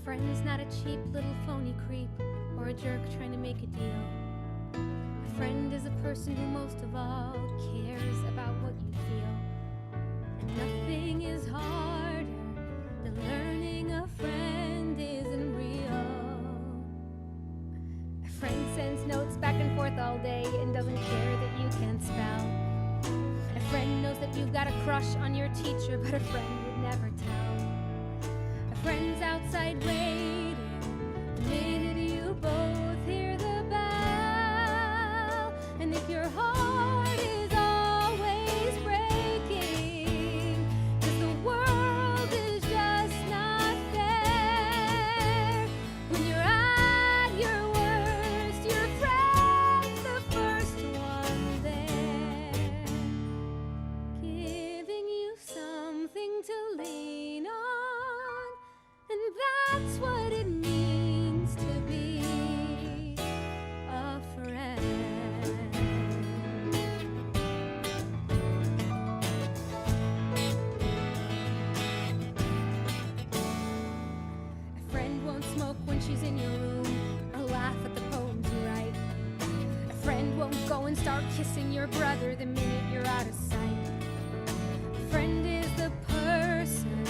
friend is not a cheap little phony creep or a jerk trying to make a deal. A friend is a person who most of all cares about what you feel. And nothing is harder than learning a friend isn't real. A friend sends notes back and forth all day and doesn't care that you can't spell. A friend knows that you've got a crush on your teacher, but a friend would never tell. A friend's outside waiting the minute you both hear the bell. And if your heart is always breaking, 'cause the world is just not fair. When you're at your worst, your friend's the first one there, giving you something to lean on. And that's what it means to be a friend. A friend won't smoke when she's in your room or laugh at the poems you write. A friend won't go and start kissing your brother the minute you're out of sight. A friend is the person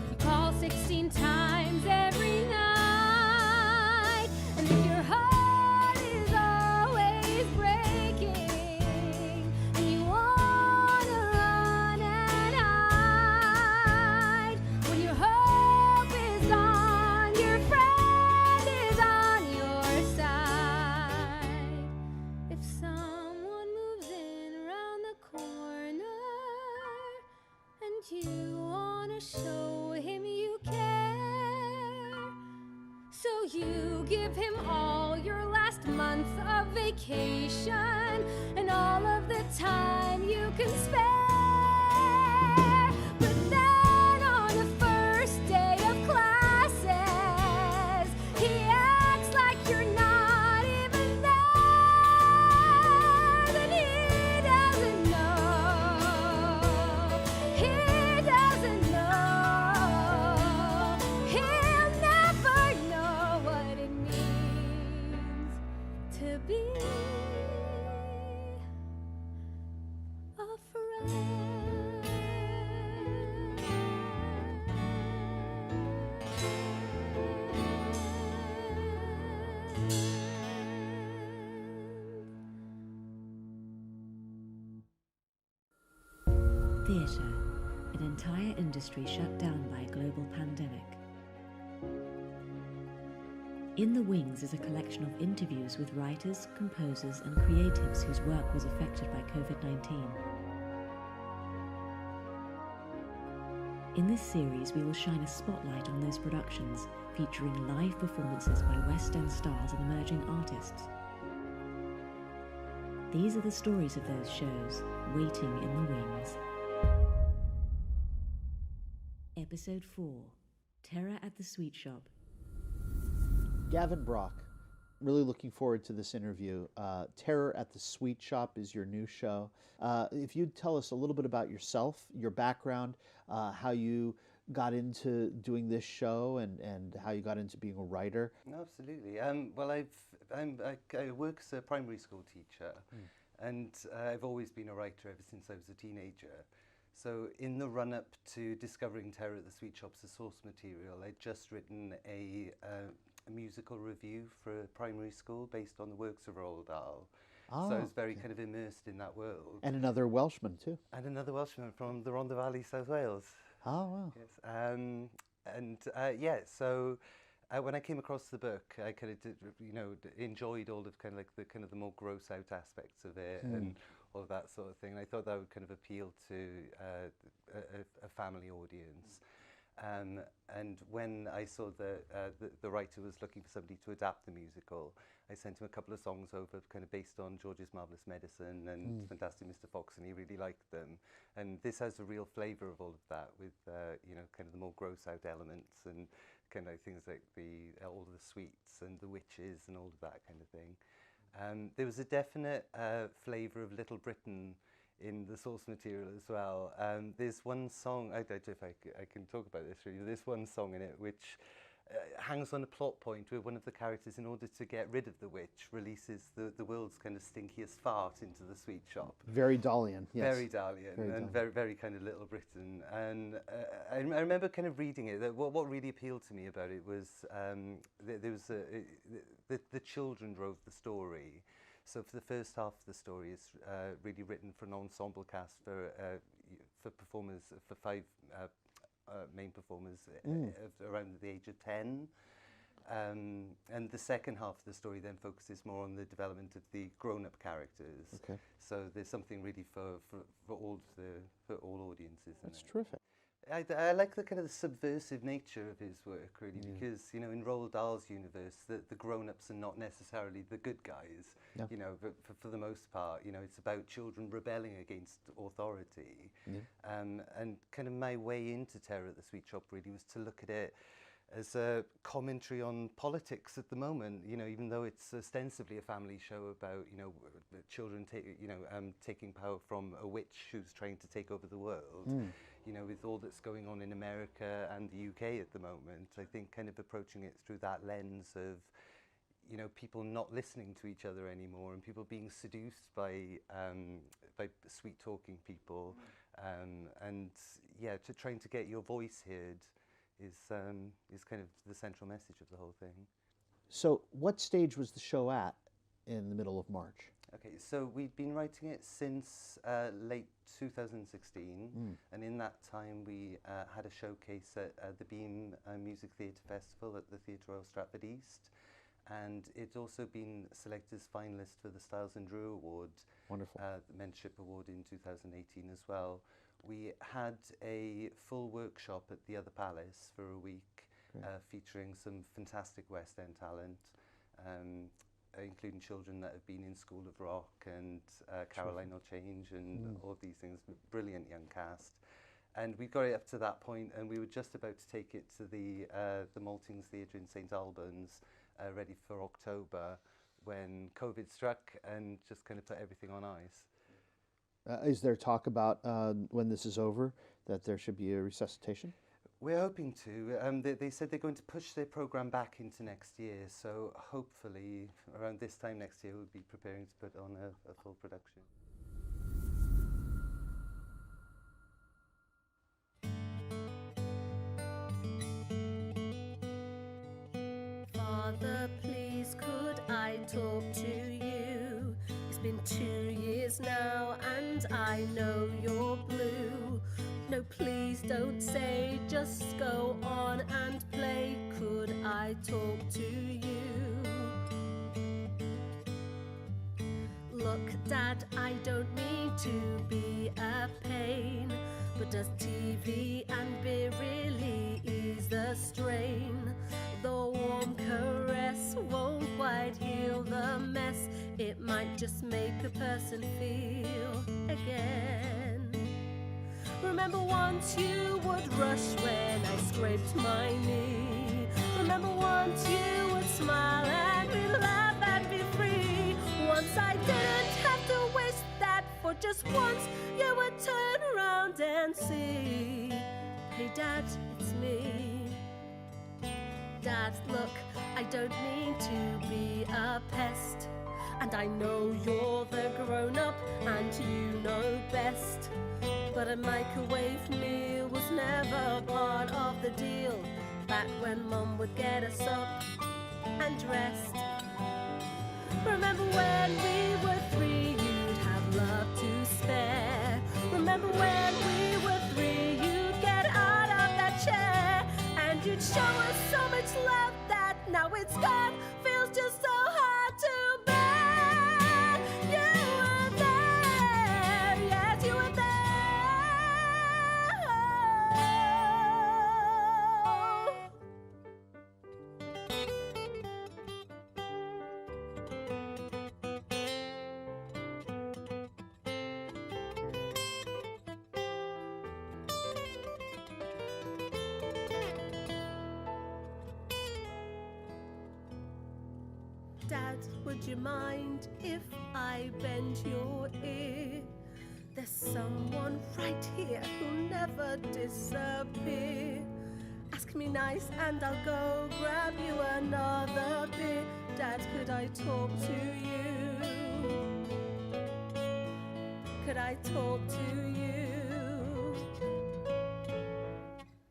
you call 16 times every night. And if your heart is always breaking and you wanna run and hide, when your hope is gone, your friend is on your side. If someone moves in around the corner and you wanna show him you care, so you give him all your last month of vacation and all of the time you can spare. But then on the first day of classes, he acts like you're not even there. Then he doesn't know. He doesn't know. He'll never know what it means to be a Theatre, an entire industry shut down by a global pandemic. In the Wings is a collection of interviews with writers, composers, and creatives whose work was affected by COVID-19. In this series, we will shine a spotlight on those productions, featuring live performances by West End stars and emerging artists. These are the stories of those shows, waiting in the wings. Episode 4, Terror at the Sweet Shop. Gavin Brock, really looking forward to this interview. Terror at the Sweet Shop is your new show. If you'd tell us a little bit about yourself, your background, how you got into doing this show and how you got into being a writer. Absolutely. Well, I work as a primary school teacher, and I've always been a writer ever since I was a teenager. So in the run-up to discovering Terror at the Sweet Shop's the source material, I'd just written a musical review for a primary school based on the works of Roald Dahl. So I was very kind of immersed in that world. And another Welshman too. And another Welshman from the Rhondda Valley, South Wales. Oh, wow. Yes. So when I came across the book, I kind of enjoyed all of kind of like the more gross out aspects of it and all of that sort of thing. And I thought that would kind of appeal to a family audience. And when I saw the writer was looking for somebody to adapt the musical, I sent him a couple of songs over kind of based on George's Marvellous Medicine and Fantastic Mr. Fox, and he really liked them. And this has a real flavour of all of that with, kind of the more gross out elements and kind of things like all of the sweets and the witches and all of that kind of thing. There was a definite flavour of Little Britain in the source material as well. There's one song, I don't know if I can talk about this really, there's one song in it which hangs on a plot point where one of the characters, in order to get rid of the witch, releases the world's kind of stinkiest fart into the sweet shop. Very Dalian, yes. Very Dalian, Very and Dalian. very, very kind of Little Britain. And I remember kind of reading it. That what really appealed to me about it was there was the children drove the story. So for the first half of the story, it's really written for an ensemble cast for performers, for 5 main performers of around the age of 10. And the second half of the story then focuses more on the development of the grown-up characters. Okay. So there's something really for all audiences. That's terrific. I like the kind of the subversive nature of his work, really, because, you know, in Roald Dahl's universe, the grown-ups are not necessarily the good guys, you know, but for the most part, you know, it's about children rebelling against authority. And kind of my way into Terror at the Sweet Shop really was to look at it as a commentary on politics at the moment, you know, even though it's ostensibly a family show about, you know, children taking power from a witch who's trying to take over the world. You know, with all that's going on in America and the UK at the moment, I think kind of approaching it through that lens of, you know, people not listening to each other anymore and people being seduced by sweet-talking people, and yeah, trying to get your voice heard is kind of the central message of the whole thing. So what stage was the show at in the middle of March? Okay, so we'd been writing it since late 2016, and in that time we had a showcase at the Beam Music Theatre Festival at the Theatre Royal Stratford East, and it's also been selected as finalist for the Styles and Drew Award, Wonderful. the Mentorship Award in 2018 as well. We had a full workshop at the Other Palace for a week, featuring some fantastic West End talent, including children that have been in School of Rock and Caroline Will Change and all these things, brilliant young cast. And we got it up to that point, and we were just about to take it to the Maltings Theatre in St Albans, ready for October, when COVID struck and just kind of put everything on ice. Is there talk about when this is over that there should be a resuscitation? We're hoping to. They said they're going to push their programme back into next year, so hopefully around this time next year we'll be preparing to put on a full production. Father, please could I talk to you? It's been 2 years now and I know you're blue. No, please don't say, just go on and play. Could I talk to you? Look, Dad, I don't mean to be a pain, but does TV and beer really ease the strain? The warm caress won't quite heal the mess. It might just make a person feel again. Remember once you would rush when I scraped my knee. Remember once you would smile and we'd laugh and be free. Once I didn't have to wish that for just once. You would turn around and see, hey Dad, it's me. Dad, look, I don't mean to be a pest, and I know you're the grown-up and you know best, but a microwave meal was never part of the deal. Back when Mum would get us up and dressed. Remember when we were 3, you'd have love to spare. Remember when we were 3, you'd get out of that chair and you'd show us so much love that now it's gone, feels just so hard to bear. You were there, yes, you were there. Dad, would you mind if I bend your ear? There's someone right here who'll never disappear. Ask me nice and I'll go grab you another beer. Dad, could I talk to you? Could I talk to you?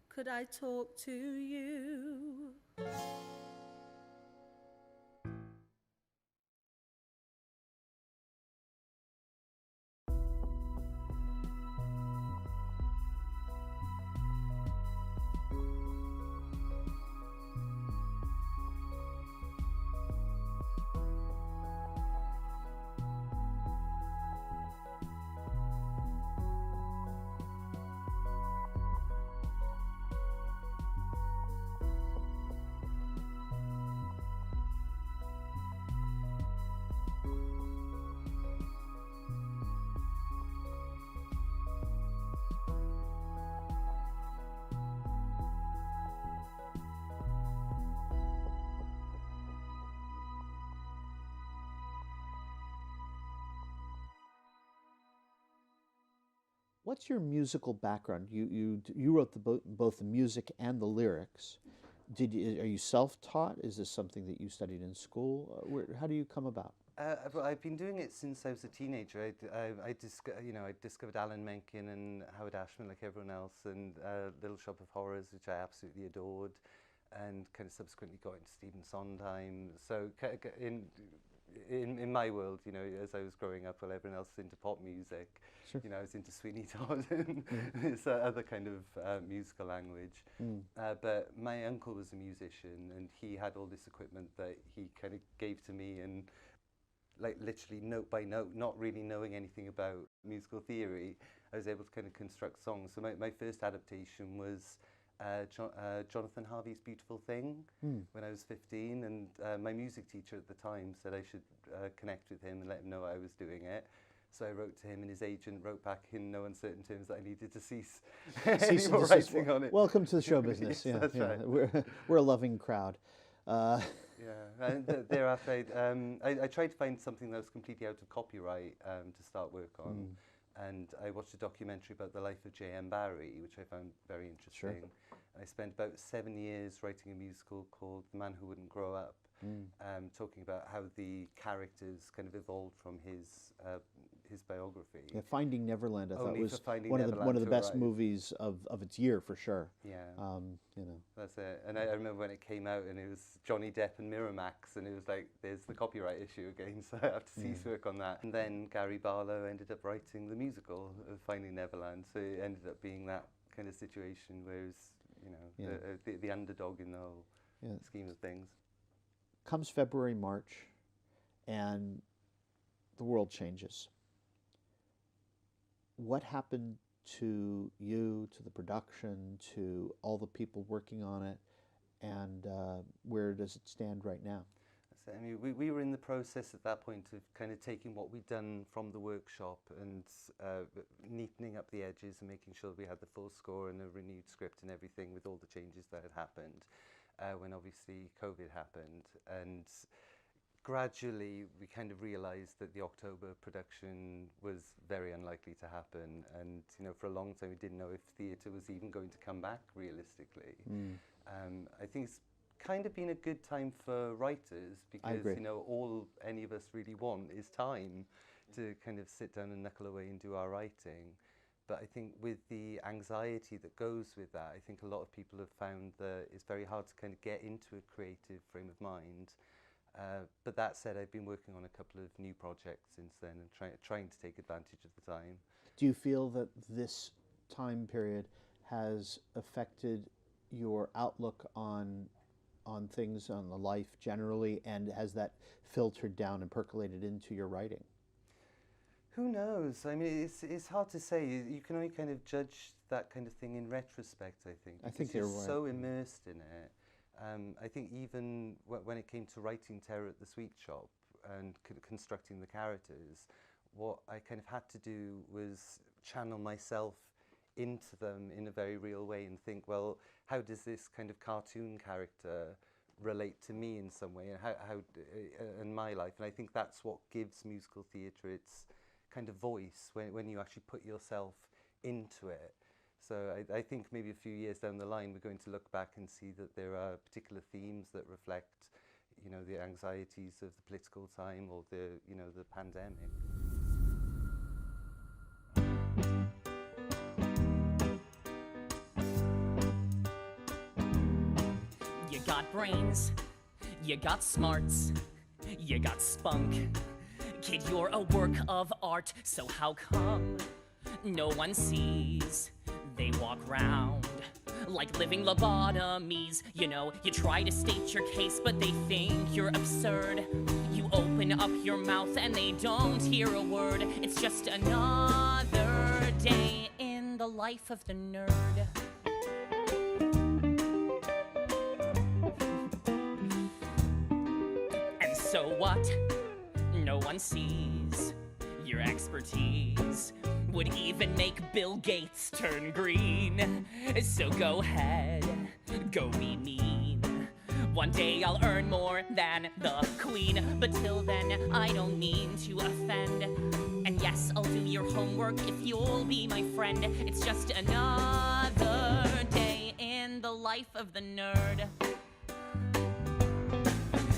Could I talk to you? What's your musical background? You wrote both the music and the lyrics. Are you self-taught? Is this something that you studied in school? How do you come about? Well, I've been doing it since I was a teenager. I discovered Alan Menken and Howard Ashman like everyone else, and Little Shop of Horrors, which I absolutely adored, and kind of subsequently got into Stephen Sondheim. So in my world, you know, as I was growing up, while everyone else was into pop music, Sure. you know, I was into Sweeney Todd and this other kind of musical language. But my uncle was a musician, and he had all this equipment that he kind of gave to me, and like literally note by note, not really knowing anything about musical theory, I was able to kind of construct songs. So my first adaptation was Jonathan Harvey's Beautiful Thing when I was 15, and my music teacher at the time said I should connect with him and let him know I was doing it. So I wrote to him, and his agent wrote back in no uncertain terms that I needed to cease any more writing on it. Welcome to the show business. Yes, that's right. We're a loving crowd. Yeah, and thereafter I tried to find something that was completely out of copyright to start work on. And I watched a documentary about the life of J.M. Barrie, which I found very interesting. And I spent about 7 years writing a musical called The Man Who Wouldn't Grow Up, talking about how the characters kind of evolved from his biography. Yeah, Finding Neverland, I thought Only was for Finding one Neverland of the to best arrive. movies of its year for sure. Yeah. You know. That's it. And I remember when it came out, and it was Johnny Depp and Miramax, and it was like, there's the copyright issue again, so I have to cease work on that. And then Gary Barlow ended up writing the musical of Finding Neverland, so it ended up being that kind of situation where it was, you know, the underdog in the whole scheme of things. Comes February, March, and the world changes. What happened to you, to the production, to all the people working on it, and where does it stand right now? I mean, we were in the process at that point of kind of taking what we'd done from the workshop and neatening up the edges and making sure we had the full score and a renewed script and everything with all the changes that had happened when obviously COVID happened. And gradually we kind of realized that the October production was very unlikely to happen, and you know, for a long time we didn't know if theatre was even going to come back realistically. I think it's kind of been a good time for writers, because you know, all any of us really want is time to kind of sit down and knuckle away and do our writing. But I think with the anxiety that goes with that, I think a lot of people have found that it's very hard to kind of get into a creative frame of mind. But that said, I've been working on a couple of new projects since then and trying to take advantage of the time. Do you feel that this time period has affected your outlook on things, on the life generally, and has that filtered down and percolated into your writing? Who knows? I mean, it's hard to say. You can only kind of judge that kind of thing in retrospect, I think. I think you're you're right. so immersed in it. I think even when it came to writing Terror at the Sweet Shop and constructing the characters, what I kind of had to do was channel myself into them in a very real way and think, well, how does this kind of cartoon character relate to me in some way, and how in my life? And I think that's what gives musical theatre its kind of voice, when you actually put yourself into it. So I think maybe a few years down the line, we're going to look back and see that there are particular themes that reflect, you know, the anxieties of the political time or the, you know, the pandemic. You got brains, you got smarts, you got spunk. Kid, you're a work of art, so how come no one sees? They walk round like living lobotomies. You know, you try to state your case, but they think you're absurd. You open up your mouth and they don't hear a word. It's just another day in the life of the nerd. And so what? No one sees your expertise would even make Bill Gates turn green. So go ahead, go be mean. One day I'll earn more than the Queen, but till then I don't mean to offend. And yes, I'll do your homework if you'll be my friend. It's just another day in the life of the nerd.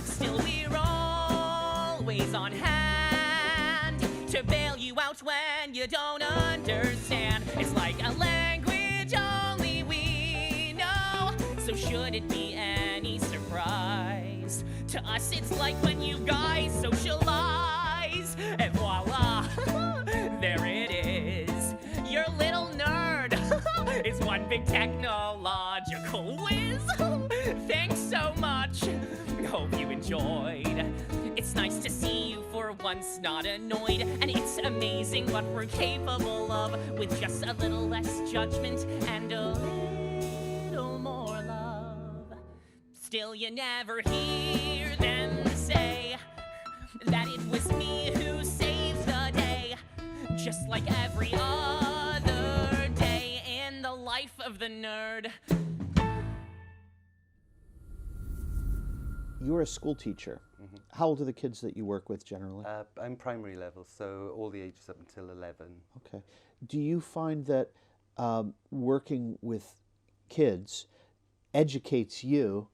Still we're always on hand to bail you out when you don't understand. It's like a language only we know, so should it be any surprise to us, it's like when you guys socialize, and voila, there it is, your little nerd. It's one big technological whiz. Thanks so much, hope you enjoyed. It's nice to see you for once not annoyed, and it's amazing what we're capable of with just a little less judgment and a little more love. Still, you never hear them say that it was me who saved the day, just like every other day in the life of the nerd. You're a school teacher. Mm-hmm. How old are the kids that you work with generally? I'm primary level, so all the ages up until 11. Okay. Do you find that working with kids educates you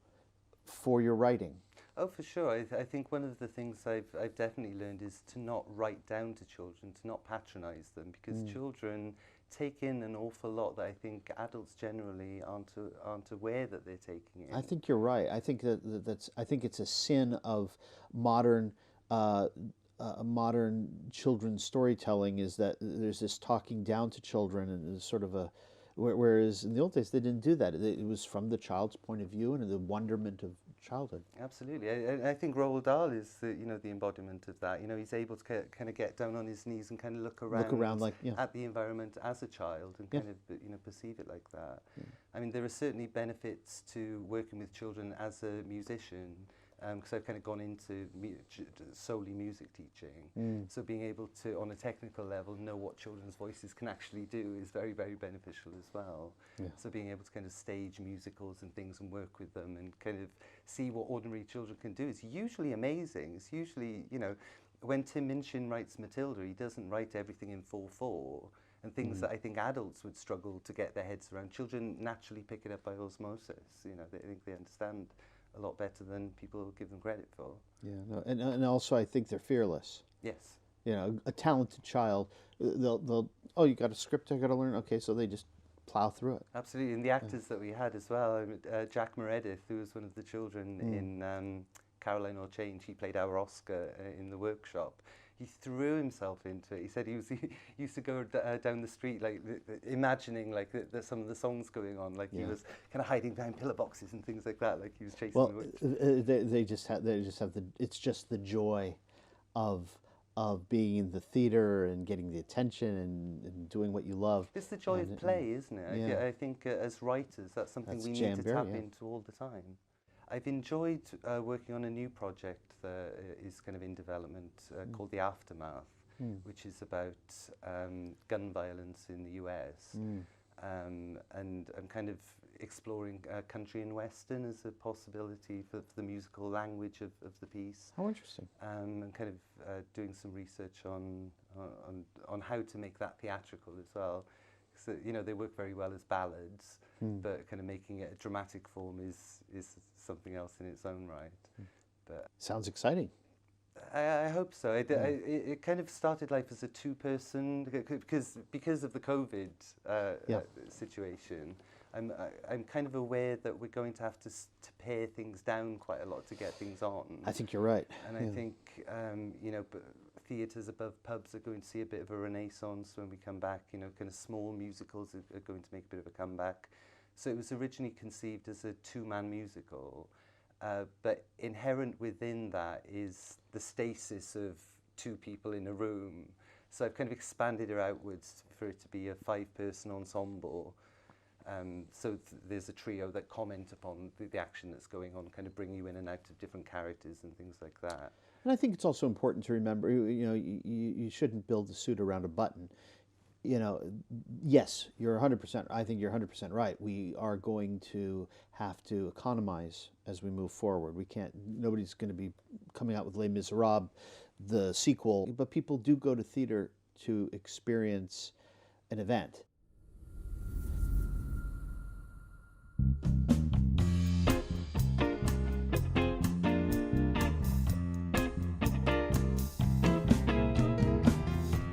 for your writing? Oh, for sure. I think one of the things I've definitely learned is to not write down to children, to not patronize them, because children take in an awful lot that I think adults generally aren't aware that they're taking in. I think you're right. I think I think it's a sin of modern modern children's storytelling, is that there's this talking down to children, and there's sort of a whereas in the old days they didn't do that. It was from the child's point of view and the wonderment of childhood. Absolutely. I think Roald Dahl is the embodiment of that. You know, he's able to kind of get down on his knees and kind of look around like, yeah. at the environment as a child and kind of perceive it like that. Yeah. I mean, there are certainly benefits to working with children as a musician, because I've kind of gone into solely music teaching. So being able to, on a technical level, know what children's voices can actually do is very, very beneficial as well. Yeah. So being able to kind of stage musicals and things and work with them and kind of see what ordinary children can do is usually amazing. It's usually, you know, when Tim Minchin writes Matilda, he doesn't write everything in 4/4. And things that I think adults would struggle to get their heads around. Children naturally pick it up by osmosis. You know, I think they understand a lot better than people give them credit for. Yeah, no, and also I think they're fearless. Yes. You know, a talented child, they'll oh, you got a script I got to learn? Okay, so they just plow through it. Absolutely, and the actors that we had as well, Jack Meredith, who was one of the children in Caroline or Change, he played our Oscar in the workshop. He threw himself into it. He said he used to go down the street like imagining like some of the songs going on, like he was kind of hiding behind pillar boxes and things like that, like he was chasing the witch. They just have the it's just the joy of being in the theater and getting the attention and doing what you love. It's the joy of play, isn't it? Yeah. I think as writers, that's something we need to tap into all the time. I've enjoyed working on a new project that is kind of in development called The Aftermath, which is about gun violence in the US. And I'm kind of exploring country and western as a possibility for the musical language of the piece. How interesting. And kind of doing some research on how to make that theatrical as well. So, you know, they work very well as ballads, but kind of making it a dramatic form is something else in its own right. But Sounds exciting. I hope so. It kind of started life as a two-person because of the COVID situation. I'm kind of aware that we're going to have to pare things down quite a lot to get things on. I think you're right. And I think you know, theatres above pubs are going to see a bit of a renaissance when we come back. You know, kind of small musicals are going to make a bit of a comeback. So it was originally conceived as a two-man musical. But inherent within that is the stasis of two people in a room. So I've kind of expanded it outwards for it to be a 5-person ensemble. So there's a trio that comment upon the action that's going on, kind of bring you in and out of different characters and things like that. And I think it's also important to remember, you know, you shouldn't build a suit around a button. You know, yes, you're 100%. I think you're 100% right. We are going to have to economize as we move forward. We can't. Nobody's going to be coming out with Les Miserables, the sequel. But people do go to theater to experience an event.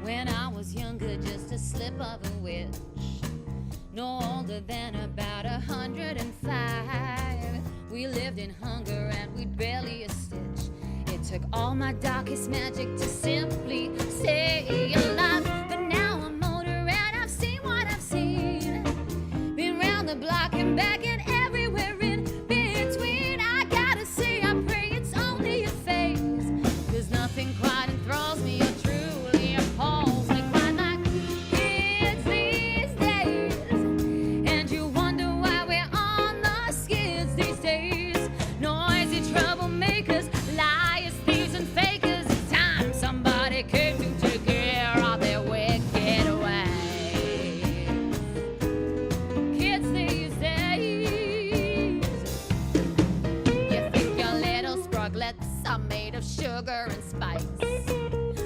When I was younger, just a slip of a wish, no older than about 105. We lived in hunger and we'd barely a stitch. It took all my darkest magic to simply stay alive. But now I'm older and I've seen what I've seen. Been round the block and back and everywhere in between. I gotta say, I pray it's only a phase, 'cause nothing quite enthralls me or truly appalls me quite like kids these days. And you wonder why we're on the skids these days. Noisy troublemakers, liars, thieves, and fakers. It's time somebody came to take care of their wicked ways. Kids these days. You think your little sproglets are made of sugar and spice,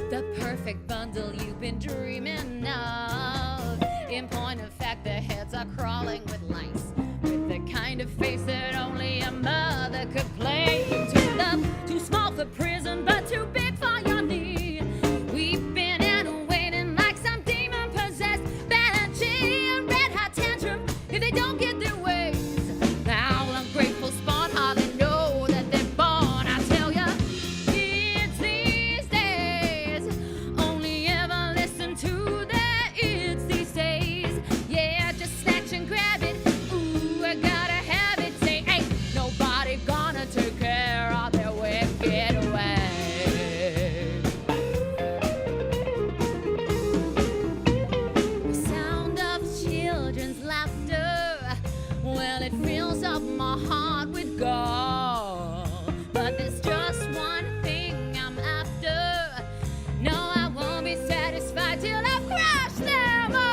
the perfect bundle you've been dreaming of. In point of fact, their heads are crawling with lice, with the kind of face that only a mother could play to love. Too small for prison, but too big for your knee. Weeping and waiting like some demon possessed banshee. A red hot tantrum if they don't get their ways. Now ungrateful spawn hardly know that they're born. I tell ya, kids these days only ever listen to their it's these days. Yeah, just snatch and grab it. Ooh, I gotta have it. Say, ain't nobody gonna take care of their wicked ways. The sound of children's laughter, well, it fills up my heart with gold. But there's just one thing I'm after. No, I won't be satisfied till I've crushed them all.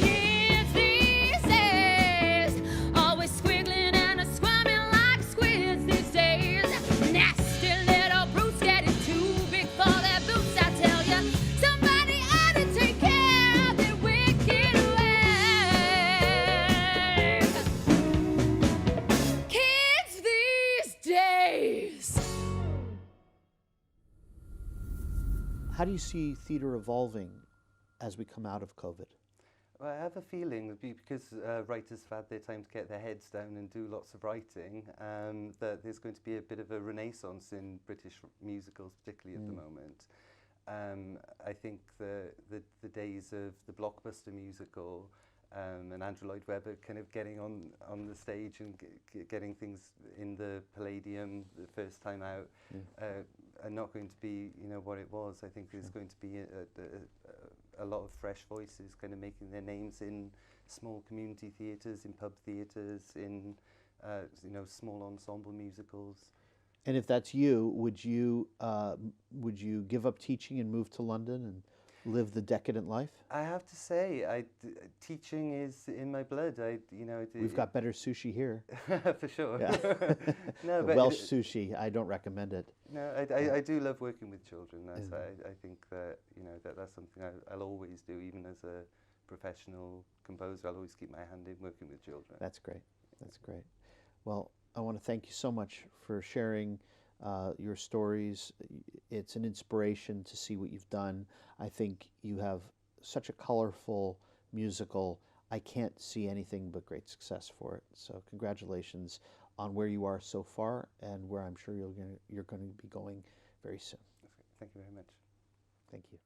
Kids these days, always squiggling and squirming like squids these days. Nasty little brutes getting too big for their boots, I tell ya. Somebody ought to take care of their wicked ways. Kids these days. How do you see theater evolving as we come out of COVID? Well, I have a feeling that because writers have had their time to get their heads down and do lots of writing, that there's going to be a bit of a renaissance in British musicals, particularly at the moment. I think the days of the blockbuster musical and Andrew Lloyd Webber kind of getting on the stage and getting things in the Palladium the first time out are not going to be, you know, what it was. I think there's going to be a lot of fresh voices kind of making their names in small community theatres, in pub theatres, in you know, small ensemble musicals. And if that's you, would you give up teaching and move to London? And live the decadent life? I have to say, teaching is in my blood. We've got better sushi here. for sure. Yeah. No, The but Welsh sushi, I don't recommend it. no, I do love working with children. That's I think that that's something I'll always do, even as a professional composer. I'll always keep my hand in working with children. That's great. That's great. Well, I want to thank you so much for sharing your stories. It's an inspiration to see what you've done. I think you have such a colorful musical. I can't see anything but great success for it. So congratulations on where you are so far and where I'm sure you're going to be going very soon. Thank you very much. Thank you.